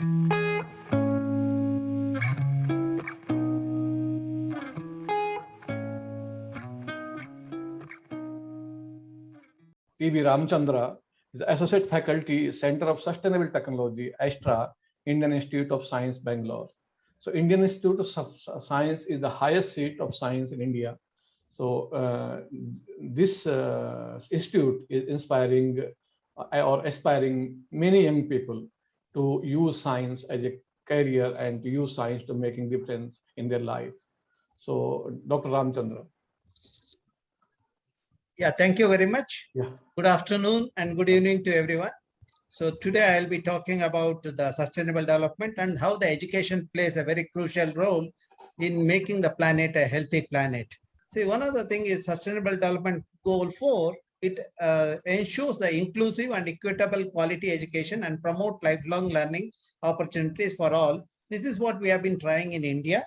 Ramachandra is Associate Faculty, Center of Sustainable Technology, ASTRA, Indian Institute of Science, Bangalore. So Indian Institute of Science is the highest seat of science in India. So this institute is inspiring or aspiring many young people to use science as a career and to use science to making difference in their lives. So Dr. Ramachandra. Yeah, thank you very much. Yeah. Good afternoon and good evening to everyone. So today I'll be talking about the sustainable development and how the education plays a very crucial role in making the planet a healthy planet. See, one of the things is Sustainable Development Goal 4. It ensures the inclusive and equitable quality education and promote lifelong learning opportunities for all. This is what we have been trying in India.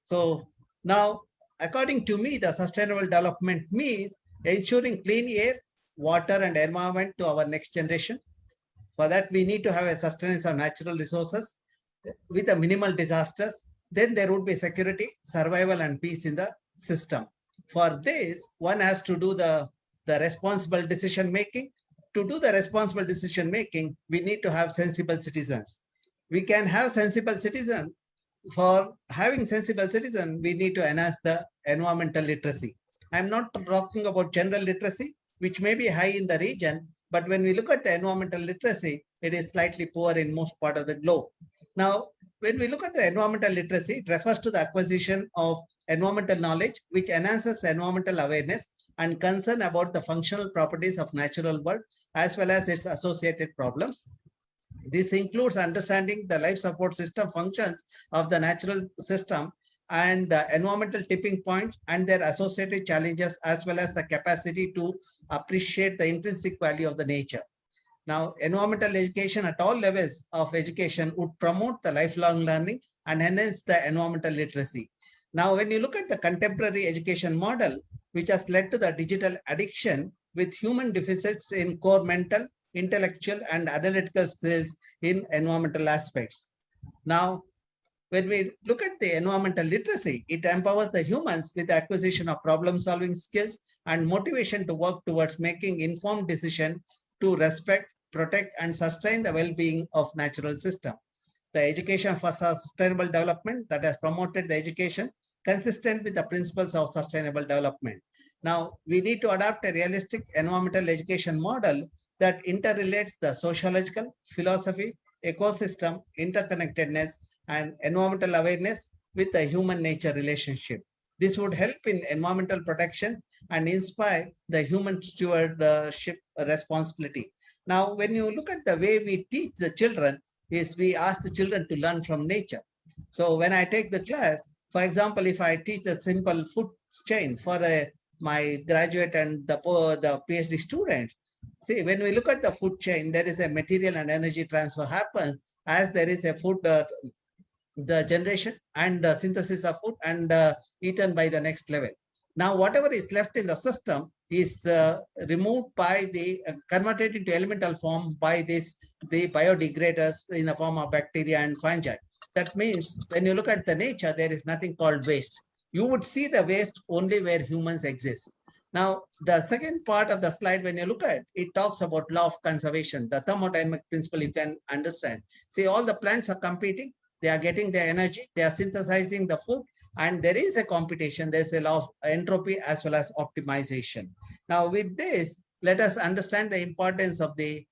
So now, according to me, the sustainable development means ensuring clean air, water, and environment to our next generation. For that, we need to have a sustenance of natural resources with a minimal disasters. Then there would be security, survival, and peace in the system. For this, one has to do the responsible decision making. To do the responsible decision making, we need to have sensible citizens. We can have sensible citizens. For having sensible citizen, we need to enhance the environmental literacy. I'm not talking about general literacy, which may be high in the region, but when we look at the environmental literacy, it is slightly poor in most part of the globe. Now, when we look at the environmental literacy, it refers to the acquisition of environmental knowledge, which enhances environmental awareness and concern about the functional properties of natural world, as well as its associated problems. This includes understanding the life support system functions of the natural system and the environmental tipping points and their associated challenges, as well as the capacity to appreciate the intrinsic value of the nature. Now, environmental education at all levels of education would promote the lifelong learning and enhance the environmental literacy. Now, when you look at the contemporary education model, which has led to the digital addiction with human deficits in core mental, intellectual, and analytical skills in environmental aspects. Now, when we look at the environmental literacy, it empowers the humans with the acquisition of problem-solving skills and motivation to work towards making informed decisions to respect, protect, and sustain the well-being of natural system. The education for sustainable development that has promoted the education consistent with the principles of sustainable development. Now, we need to adopt a realistic environmental education model that interrelates the sociological, philosophy, ecosystem, interconnectedness, and environmental awareness with the human-nature relationship. This would help in environmental protection and inspire the human stewardship responsibility. Now, when you look at the way we teach the children, is we ask the children to learn from nature. So when I take the class, for example, if I teach a simple food chain for my graduate and the PhD student, see, when we look at the food chain, there is a material and energy transfer happens as there is a food, the generation and the synthesis of food and eaten by the next level. Now, whatever is left in the system is removed by the converted into elemental form by the biodegraders in the form of bacteria and fungi. That means when you look at the nature, there is nothing called waste. You would see the waste only where humans exist. Now, the second part of the slide, when you look at it, talks about law of conservation, the thermodynamic principle you can understand. See, all the plants are competing. They are getting their energy. They are synthesizing the food. And there is a competition. There's a law of entropy as well as optimization. Now, with this, let us understand the importance of the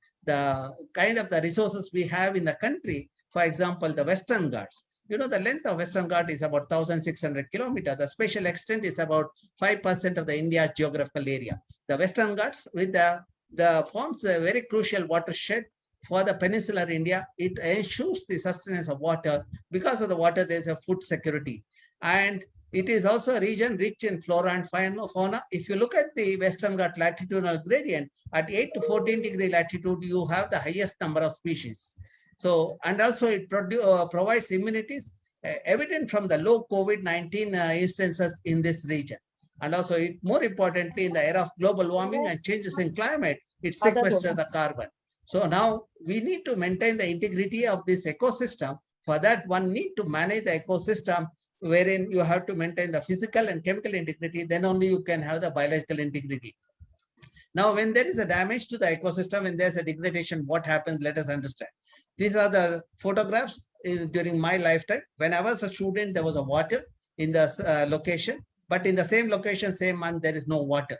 kind of the resources we have in the country. For example, the Western Ghats. You know, the length of Western Ghats is about 1,600 kilometers. The spatial extent is about 5% of the India's geographical area. The Western Ghats with the forms a very crucial watershed for the peninsular India. It ensures the sustenance of water. Because of the water, there is a food security. And it is also a region rich in flora and fauna. If you look at the Western Ghats latitudinal gradient, at 8 to 14 degree latitude, you have the highest number of species. So, and also it provides immunities evident from the low COVID-19 instances in this region. And also, more importantly, in the era of global warming and changes in climate, it sequesters the carbon. So now we need to maintain the integrity of this ecosystem. For that, one need to manage the ecosystem wherein you have to maintain the physical and chemical integrity. Then only you can have the biological integrity. Now, when there is a damage to the ecosystem, when there's a degradation, what happens? Let us understand. These are the photographs during my lifetime. When I was a student, there was a water in the location, but in the same location, same month, there is no water.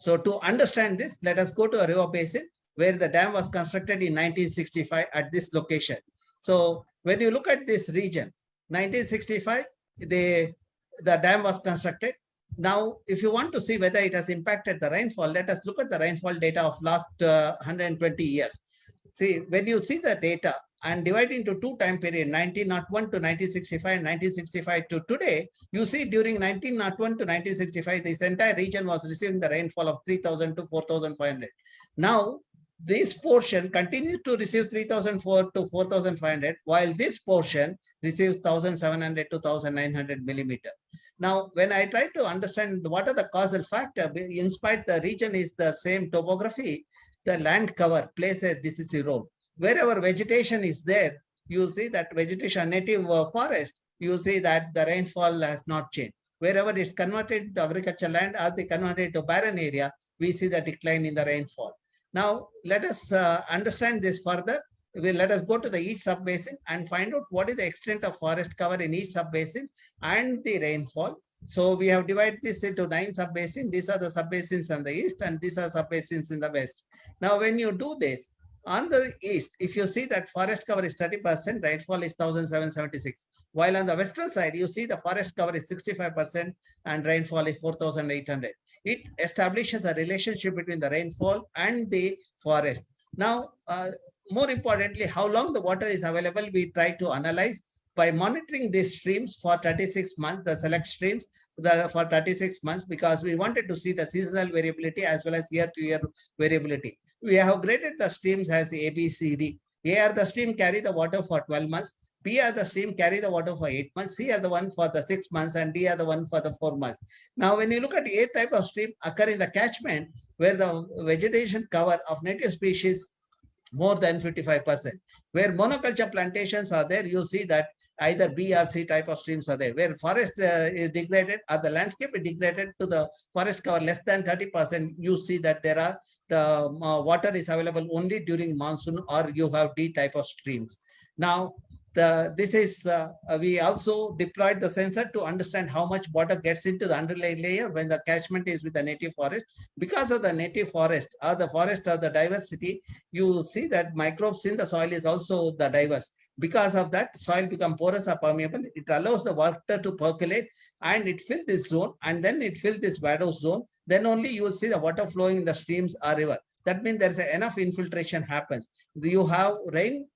So to understand this, let us go to a river basin where the dam was constructed in 1965 at this location. So when you look at this region, 1965, the dam was constructed. Now, if you want to see whether it has impacted the rainfall, let us look at the rainfall data of last 120 years. See, when you see the data and divide into two time period, 1901 to 1965, 1965 to today, you see during 1901 to 1965, this entire region was receiving the rainfall of 3,000 to 4,500. Now, this portion continues to receive 3,004 to 4,500, while this portion receives 1,700 to 1,900 millimeter. Now, when I try to understand what are the causal factor, in spite the region is the same topography, the land cover plays a decisive role. Wherever vegetation is there, you see that vegetation, native forest, you see that the rainfall has not changed. Wherever it's converted to agricultural land or they converted to barren area, we see the decline in the rainfall. Now, let us understand this further. Let us go to the each sub-basin and find out what is the extent of forest cover in each sub-basin and the rainfall. So we have divided this into 9 sub-basins. These are the sub-basins on the east and these are sub-basins in the west. Now, when you do this, on the east, if you see that forest cover is 30%, rainfall is 1,776. While on the western side, you see the forest cover is 65% and rainfall is 4,800. It establishes the relationship between the rainfall and the forest. Now, more importantly, how long the water is available, we try to analyze by monitoring these streams for 36 months, the select streams for 36 months, because we wanted to see the seasonal variability as well as year-to-year variability. We have graded the streams as A, B, C, D. A are the stream carry the water for 12 months. B are the stream carry the water for 8 months. C are the one for the 6 months and D are the one for the 4 months. Now, when you look at A type of stream occur in the catchment where the vegetation cover of native species more than 55%. Where monoculture plantations are there, you see that either B or C type of streams are there. Where forest is degraded or the landscape is degraded to the forest cover less than 30%, you see that there are the water is available only during monsoon or you have D type of streams. Now, we also deployed the sensor to understand how much water gets into the underlying layer when the catchment is with the native forest. Because of the native forest or the forest or the diversity, you see that microbes in the soil is also the diverse. Because of that, soil become porous or permeable. It allows the water to percolate and it fills this zone and then it fills this vadose zone. Then only you will see the water flowing in the streams or river. That means there's enough infiltration happens. You have rain.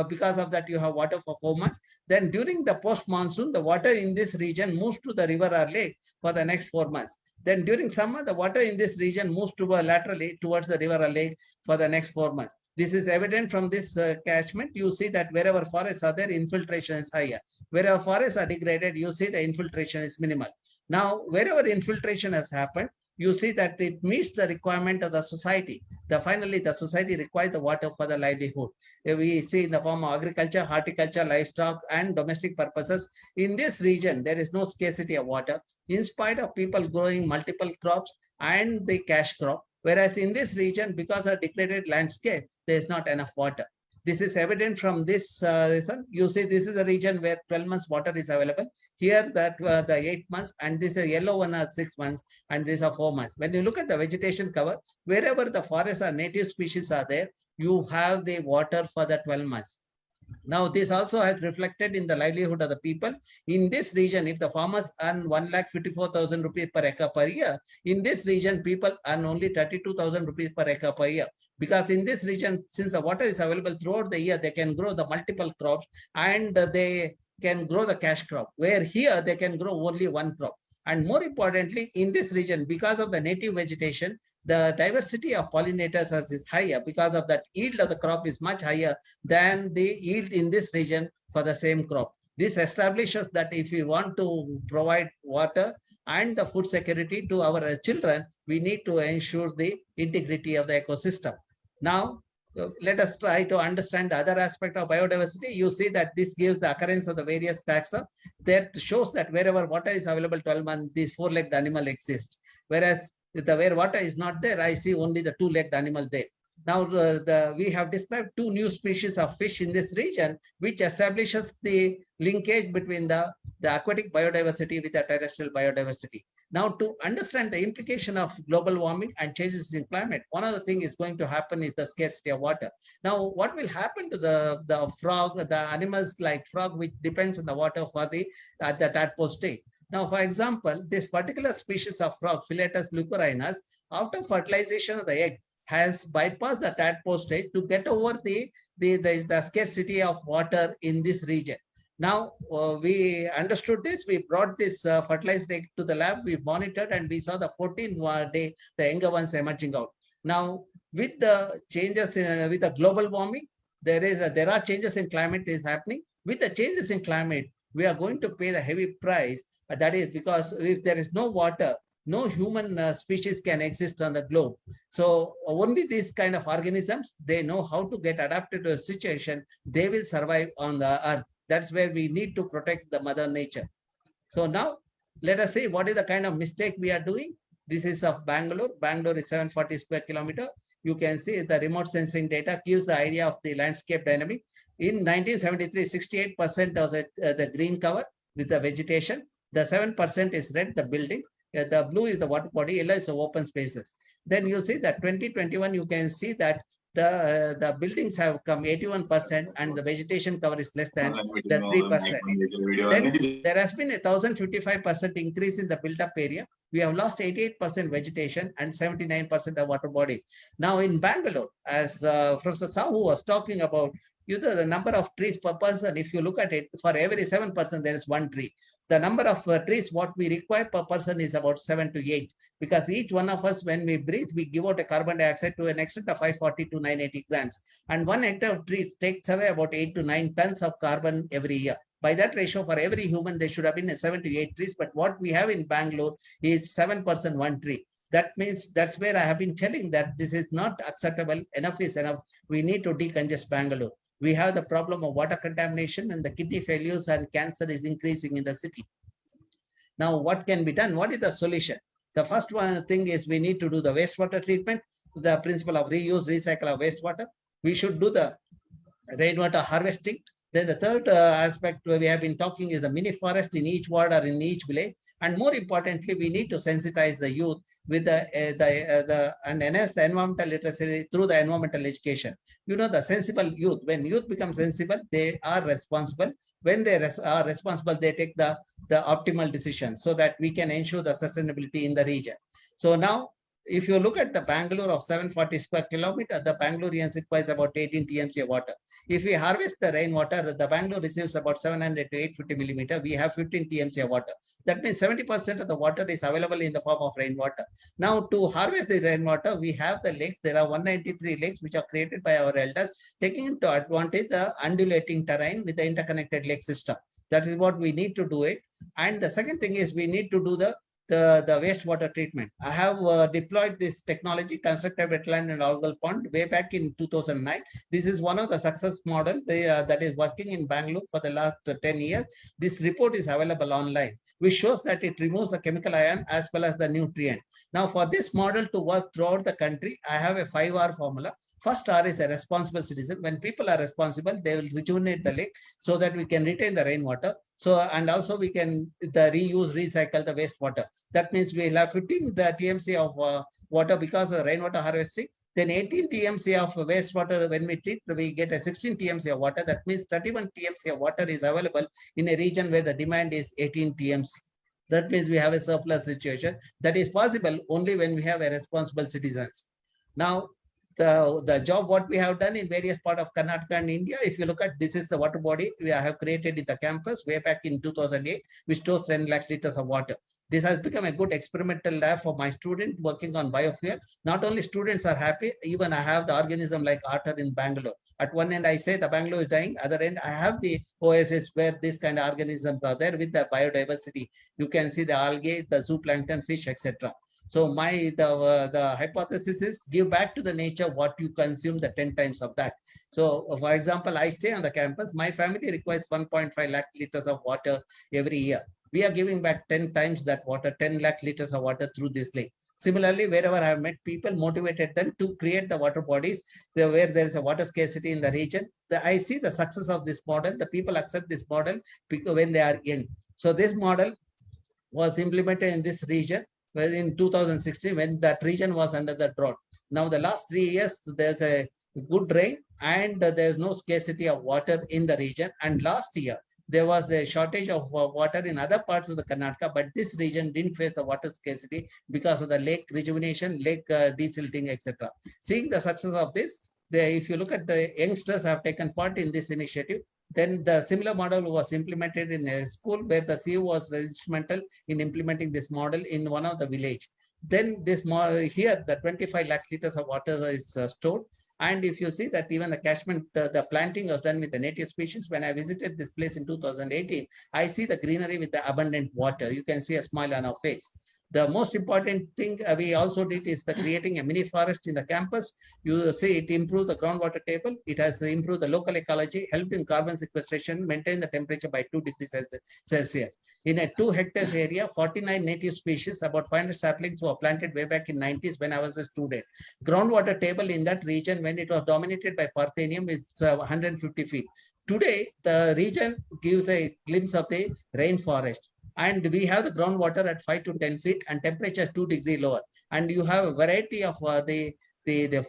Because of that, you have water for 4 months. Then during the post-monsoon, the water in this region moves to the river or lake for the next 4 months. Then during summer, the water in this region moves laterally towards the river or lake for the next 4 months. This is evident from this catchment. You see that wherever forests are there, infiltration is higher. Wherever forests are degraded, you see the infiltration is minimal. Now, wherever infiltration has happened, you see that it meets the requirement of the society. Finally, the society requires the water for the livelihood. We see in the form of agriculture, horticulture, livestock, and domestic purposes. In this region, there is no scarcity of water, in spite of people growing multiple crops and the cash crop. Whereas in this region, because of degraded landscape, there is not enough water. This is evident from this. You see, this is a region where 12 months water is available. Here, the 8 months, and this is a yellow one are 6 months, and these are 4 months. When you look at the vegetation cover, wherever the forests or native species are there, you have the water for the 12 months. Now, this also has reflected in the livelihood of the people. In this region, if the farmers earn 1,54,000 rupees per acre per year, in this region, people earn only 32,000 rupees per acre per year. Because in this region, since the water is available throughout the year, they can grow the multiple crops and they can grow the cash crop. Where here, they can grow only one crop. And more importantly, in this region, because of the native vegetation, the diversity of pollinators is higher. Because of that, yield of the crop is much higher than the yield in this region for the same crop. This establishes that if we want to provide water and the food security to our children, we need to ensure the integrity of the ecosystem. Now, let us try to understand the other aspect of biodiversity. You see that this gives the occurrence of the various taxa that shows that wherever water is available 12 months, these four-legged animal exist. Whereas where water is not there, I see only the two-legged animal there. Now, we have described two new species of fish in this region, which establishes the linkage between the aquatic biodiversity with the terrestrial biodiversity. Now, to understand the implication of global warming and changes in climate, one of the things is going to happen is the scarcity of water. Now, what will happen to the frog, the animals like frog, which depends on the water for the tadpole state. Now, for example, this particular species of frog, Philetus leucorinus, after fertilization of the egg, has bypassed the tadpole stage to get over the scarcity of water in this region. Now, we understood this. We brought this fertilized egg to the lab. We monitored and we saw the 14th day, the younger ones emerging out. Now, with the changes, with the global warming, there are changes in climate is happening. With the changes in climate, we are going to pay the heavy price. That is because if there is no water, no human species can exist on the globe. So only these kind of organisms, they know how to get adapted to a situation. They will survive on the earth. That's where we need to protect the mother nature. So now let us see what is the kind of mistake we are doing. This is of Bangalore. Bangalore is 740 square kilometer. You can see the remote sensing data gives the idea of the landscape dynamic. In 1973, 68% of the green cover with the vegetation. The 7% is red, the building. The blue is the water body, yellow is the open spaces. Then you see that 2021, you can see that the buildings have come 81% and the vegetation cover is less than the 3%. Then there has been a 1055% increase in the built-up area. We have lost 88% vegetation and 79% of water body. Now in Bangalore, as Professor Sahu was talking about, the number of trees per person, if you look at it, for every 7%, there is one tree. The number of trees what we require per person is about 7 to 8, because each one of us, when we breathe, we give out a carbon dioxide to an extent of 540 to 980 grams. And 1 hectare of trees takes away about 8 to 9 tons of carbon every year. By that ratio, for every human, there should have been 7 to 8 trees. But what we have in Bangalore is 7% one tree. That means that's where I have been telling that this is not acceptable. Enough is enough. We need to decongest Bangalore. We have the problem of water contamination and the kidney failures and cancer is increasing in the city. Now, what can be done? What is the solution? The first one thing is we need to do the wastewater treatment, the principle of reuse, recycle of wastewater. We should do the rainwater harvesting. Then the third aspect we have been talking is the mini forest in each ward or in each village. And more importantly, we need to sensitize the youth with and enhance the environmental literacy through the environmental education. The sensible youth, when youth become sensible, they are responsible. When they are responsible, they take the optimal decision so that we can ensure the sustainability in the region. So now, if you look at the Bangalore of 740 square kilometer, the Bangaloreans requires about 18 TMC of water. If we harvest the rainwater, the Bangalore receives about 700 to 850 millimeter. We have 15 TMC of water. That means 70% of the water is available in the form of rainwater. Now, to harvest the rainwater, we have the lakes. There are 193 lakes which are created by our elders, taking into advantage the undulating terrain with the interconnected lake system. That is what we need to do it. And the second thing is we need to do the wastewater treatment. I have deployed this technology, constructed wetland and algal pond, way back in 2009. This is one of the success model that is working in Bangalore for the last 10 years. This report is available online, which shows that it removes the chemical ion as well as the nutrient. Now, for this model to work throughout the country, I have a 5R formula. First R is a responsible citizen. When people are responsible, they will rejuvenate the lake so that we can retain the rainwater. So, and also we can reuse, recycle the wastewater. That means we will have 15 TMC of water because of rainwater harvesting. Then 18 TMC of wastewater when we treat, we get a 16 TMC of water. That means 31 TMC of water is available in a region where the demand is 18 TMC. That means we have a surplus situation. That is possible only when we have a responsible citizens. Now, the job what we have done in various parts of Karnataka and India, if you look at, this is the water body we have created in the campus way back in 2008, which stores 10 lakh liters of water. This has become a good experimental lab for my student working on biofuel. Not only students are happy, even I have the organism like otter in Bangalore. At one end, I say the Bangalore is dying. Other end, I have the OSS where this kind of organisms are there with the biodiversity. You can see the algae, the zooplankton, fish, etc. So the hypothesis is give back to the nature what you consume, the 10 times of that. So for example, I stay on the campus. My family requires 1.5 lakh liters of water every year. We are giving back 10 times that water, 10 lakh liters of water through this lake. Similarly, wherever I have met people, motivated them to create the water bodies where there is a water scarcity in the region. I see the success of this model. The people accept this model when they are young. So this model was implemented in this region in 2016 when that region was under the drought. Now the last 3 years, there's a good rain and there's no scarcity of water in the region. And last year, there was a shortage of water in other parts of the Karnataka, but this region didn't face the water scarcity because of the lake rejuvenation, lake desilting, etc. Seeing the success of this, if you look at the youngsters have taken part in this initiative, then the similar model was implemented in a school where the CEO was instrumental in implementing this model in one of the village. Then this model here, the 25 lakh liters of water is stored. And if you see that even the catchment, the planting was done with the native species. When I visited this place in 2018, I see the greenery with the abundant water. You can see a smile on our face. The most important thing we also did is the creating a mini forest in the campus. You see it improved the groundwater table. It has improved the local ecology, helped in carbon sequestration, maintain the temperature by 2 degrees Celsius. In a 2 hectares area, 49 native species, about 500 saplings were planted way back in 90s when I was a student. Groundwater table in that region, when it was dominated by Parthenium, is 150 feet. Today, the region gives a glimpse of the rainforest. And we have the groundwater at 5 to 10 feet and temperature 2 degrees lower. And you have a variety of the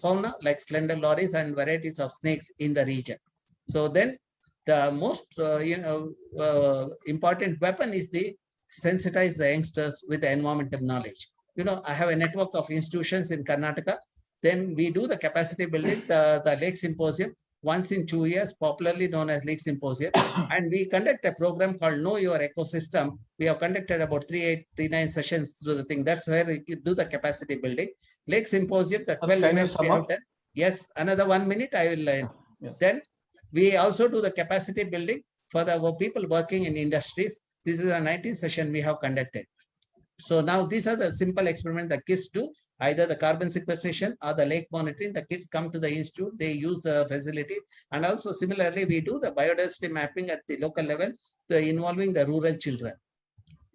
fauna like slender lories and varieties of snakes in the region. So then the most important weapon is the sensitize the youngsters with the environmental knowledge. I have a network of institutions in Karnataka. Then we do the capacity building, the Lake Symposium, once in 2 years, popularly known as Lake Symposium. And we conduct a program called Know Your Ecosystem. We have conducted about 39 sessions through the thing. That's where we do the capacity building. Lake Symposium, the 12 events we have done. Yes, another 1 minute I will learn. Yes. Then we also do the capacity building for the people working in industries. This is a 19th session we have conducted. So now these are the simple experiments that kids do, either the carbon sequestration or the lake monitoring. The kids come to the institute, they use the facility. And also similarly, we do the biodiversity mapping at the local level, involving the rural children.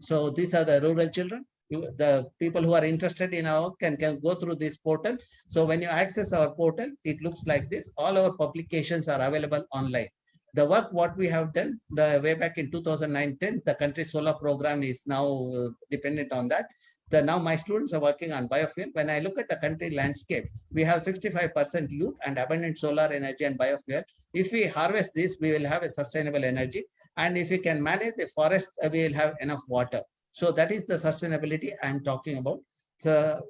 So these are the rural children. The people who are interested in our can go through this portal. So when you access our portal, it looks like this. All our publications are available online. The work what we have done the way back in 2009-10, the country solar program is now dependent on that. Now my students are working on biofuel. When I look at the country landscape, we have 65% youth and abundant solar energy and biofuel. If we harvest this, we will have a sustainable energy. And if we can manage the forest, we will have enough water. So that is the sustainability I'm talking about. So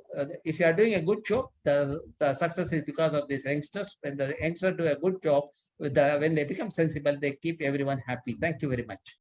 if you are doing a good job, the success is because of these youngsters. When the youngsters do a good job, when they become sensible, they keep everyone happy. Thank you very much.